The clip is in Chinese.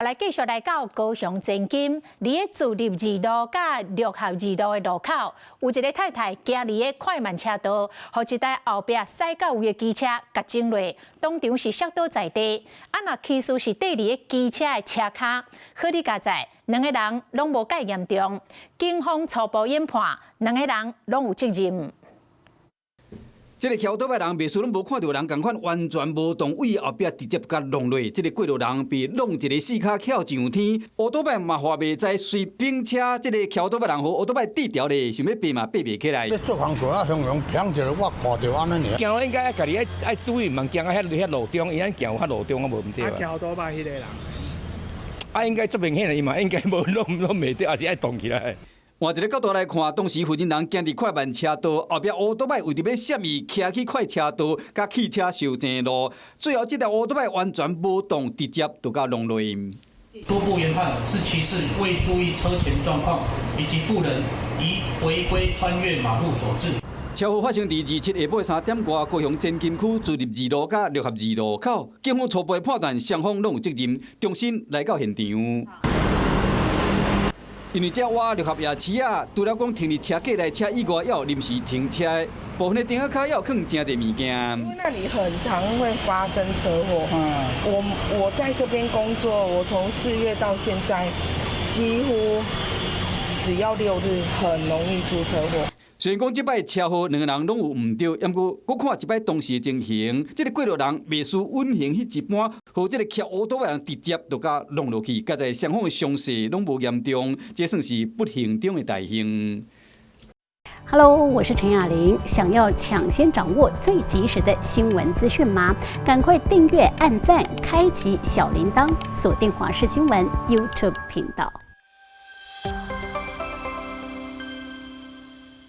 来继续来到高雄前金，离个自立二路甲六合二路的路口，有一个太太行离个快慢车道，互一台后壁驶到有的机车甲撞落，当场是摔倒在地。若其实是第二个机车的车卡，好你加在两个人拢无介严重，警方初步研判，两个人拢有责任。 这个桥倒摆人，袂输拢无看到人，共款完全无动，位后壁直接甲弄落。这个过路人被弄一个四脚翘上天，乌倒摆嘛话袂知，随并车这个桥倒摆人和乌倒摆地条咧，想要爬嘛爬袂起来。你做工作啊，雄雄平一我看到安尼尔。行应该爱家己爱注意，唔通行啊遐路中，伊安行较路中啊无毋对啊。桥倒摆迄个人，应该做明显的，伊嘛应该无弄袂得，还是爱动起来。 换一个角度来看，当时附近人行伫快慢车道，后壁乌倒摆为着要闪伊，骑去快车道，甲汽车相正路，最后这台乌倒摆完全无动，直接就甲弄落。初步研判是其是未注意车前状况以及妇人疑违规穿越马路所致。车祸发生伫27下晡3点外，高雄前金区自立二路甲六合二路口，警方初步判断双方拢有责任，重新来到现场。 因为这挖六合夜市啊，除了讲停伫车架内车以外，要临时停车的，部分的顶仔骹要放真侪物件。因为那里很常会发生车祸。我在这边工作，我从4月到现在，几乎只要6日，很容易出车祸。 虽然讲这摆车祸两个人拢有唔对，不过我看一摆当时的情形，这个过路人袂输稳行迄一般，和这个骑乌倒摆人直接就甲弄落去，加在双方的伤势拢无严重，这算是不幸中的大幸。Hello， 我是陈雅玲。想要抢先掌握最及时的新闻资讯吗？赶快订阅、按赞、开启小铃铛，锁定华视新闻 YouTube 频道。